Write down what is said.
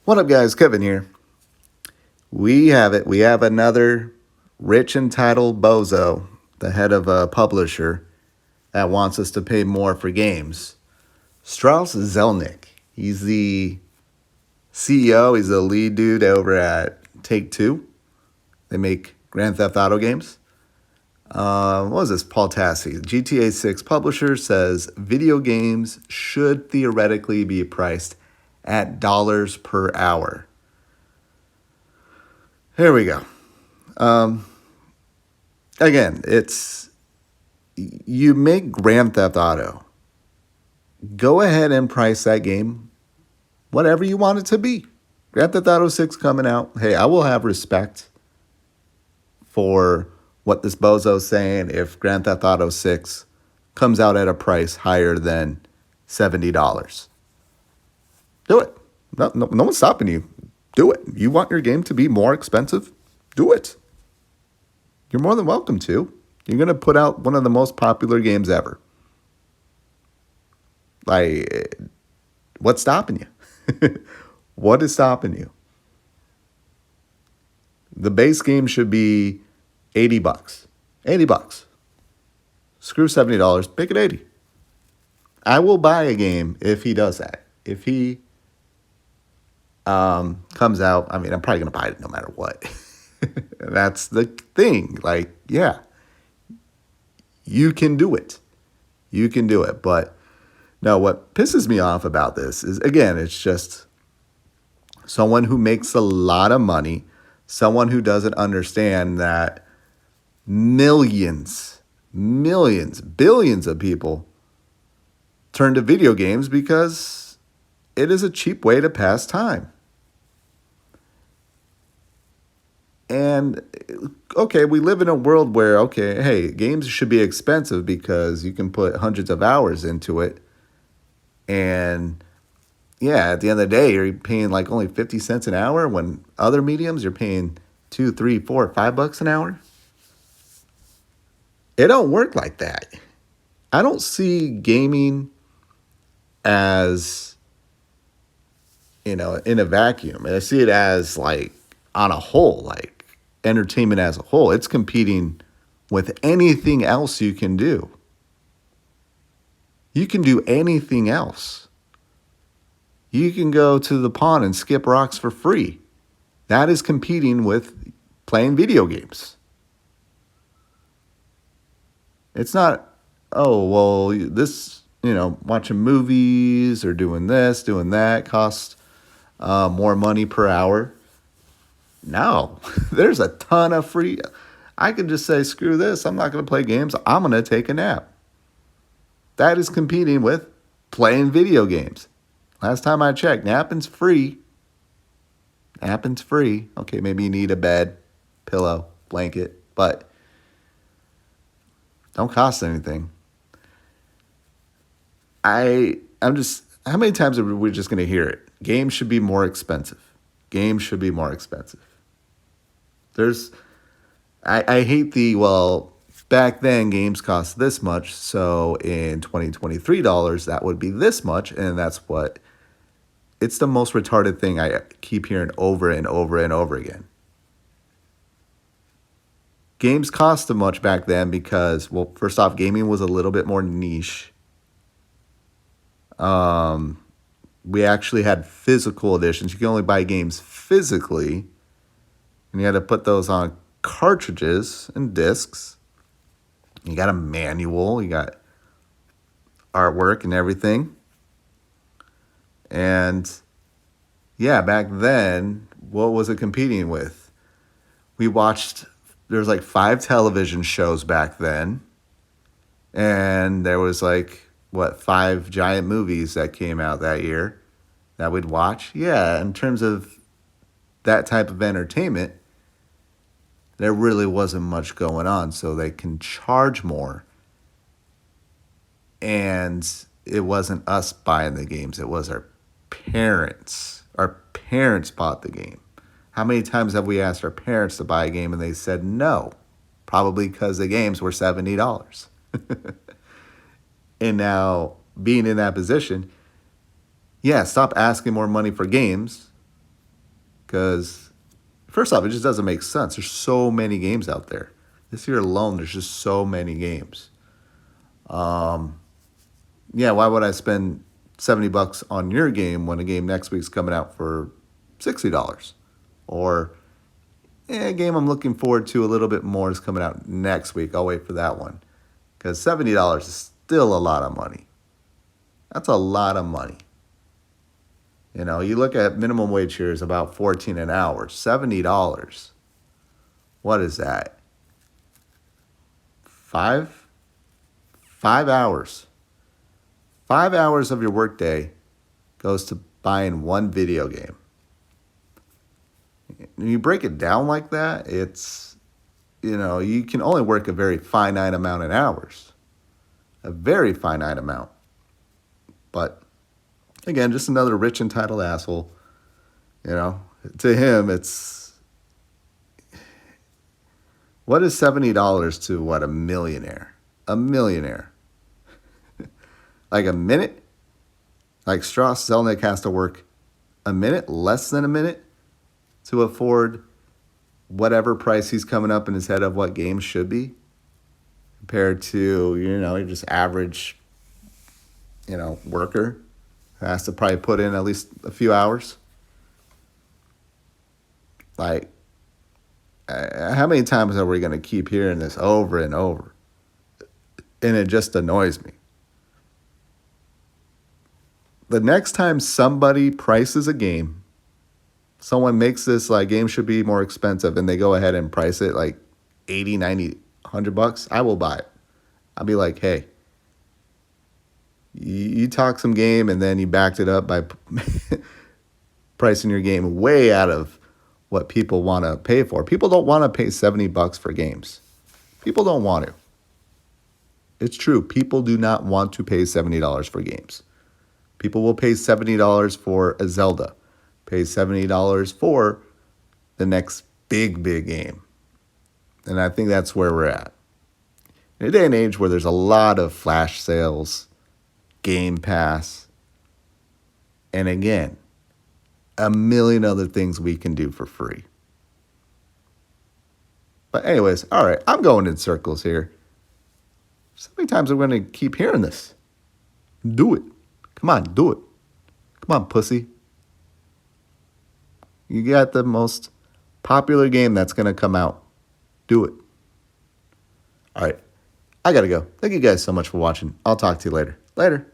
What up, guys? Kevin here. We have it. We have another rich entitled bozo, the head of a publisher, that wants us to pay more for games. Strauss Zelnick. He's the CEO. He's the lead dude over at Take-Two. They make Grand Theft Auto games. What was this? Paul Tassi, GTA 6 publisher, says video games should theoretically be priced at dollars per hour. Here we go. Again, you make Grand Theft Auto. Go ahead and price that game whatever you want it to be. Grand Theft Auto 6 coming out. Hey, I will have respect for what this bozo's saying if Grand Theft Auto 6 comes out at a price higher than $70. Do it. No one's stopping you. Do it. You want your game to be more expensive? Do it. You're more than welcome to. You're going to put out one of the most popular games ever. Like, what's stopping you? What is stopping you? The base game should be $80. $80. Screw $70. Make it 80. I will buy a game if he does that. If he comes out, I mean, I'm probably going to buy it no matter what. That's the thing. Like, yeah, you can do it. You can do it. But no, what pisses me off about this is, again, it's just someone who makes a lot of money, someone who doesn't understand that millions, billions of people turn to video games because it is a cheap way to pass time. And, okay, we live in a world where, okay, hey, games should be expensive because you can put hundreds of hours into it. And, yeah, at the end of the day, you're paying like only 50 cents an hour when other mediums you're paying $2, $3, $4, $5 an hour. It don't work like that. I don't see gaming as, in a vacuum. I see it as like on a whole, like entertainment as a whole. It's competing with anything else you can do. You can do anything else. You can go to the pond and skip rocks for free. That is competing with playing video games. It's not, oh, well, this, watching movies or doing this, doing that costs more money per hour. No, there's a ton of free. I can just say, screw this. I'm not going to play games. I'm going to take a nap. That is competing with playing video games. Last time I checked, napping's free. Napping's free. Okay, maybe you need a bed, pillow, blanket, but don't cost anything. I'm just, how many times are we just going to hear it? Games should be more expensive. Games should be more expensive. I hate back then games cost this much, so in 2023 dollars, that would be this much, and it's the most retarded thing I keep hearing over and over and over again. Games cost so much back then because, well, first off, gaming was a little bit more niche. We actually had physical editions. You can only buy games physically, and you had to put those on cartridges and discs. You got a manual, you got artwork and everything. And yeah, back then, what was it competing with? There was like 5 television shows back then. And there was 5 giant movies that came out that year that we'd watch. Yeah, in terms of that type of entertainment, there really wasn't much going on, so they can charge more. And it wasn't us buying the games, it was our parents. Our parents bought the game. How many times have we asked our parents to buy a game and they said no? Probably because the games were $70. And now, being in that position, yeah, stop asking more money for games Because, first off, it just doesn't make sense. There's so many games out there. This year alone, there's just so many games. Yeah, why would I spend $70 on your game when a game next week's coming out for $60? Or a game I'm looking forward to a little bit more is coming out next week. I'll wait for that one. Because $70 is still a lot of money. That's a lot of money. You know, you look at minimum wage here is about $14 an hour. $70. What is that? 5 hours. 5 hours of your workday goes to buying one video game. When you break it down like that, it's, you can only work a very finite amount of hours. A very finite amount. But, again, just another rich, entitled asshole. To him, it's, what is $70 to what, a millionaire? A millionaire. Like a minute? Like Strauss Zelnick has to work a minute, less than a minute, to afford whatever price he's coming up in his head of what games should be, compared to, your just average, worker who has to probably put in at least a few hours. Like, how many times are we going to keep hearing this over and over? And it just annoys me. The next time somebody prices a game, someone makes this like game should be more expensive, and they go ahead and price it like 80, 90, $100, I will buy it. I'll be like, hey, you talk some game and then you backed it up by pricing your game way out of what people want to pay for. People don't want to pay $70 for games. People don't want to. It's true. People do not want to pay $70 for games. People will pay $70 for a Zelda, pay $70 for the next big game. And I think that's where we're at. In a day and age where there's a lot of flash sales, Game Pass, and again, a million other things we can do for free. But anyways, all right, I'm going in circles here. So many times I'm going to keep hearing this. Do it. Come on, do it. Come on, pussy. You got the most popular game that's going to come out. Do it. All right. I got to go. Thank you guys so much for watching. I'll talk to you later. Later.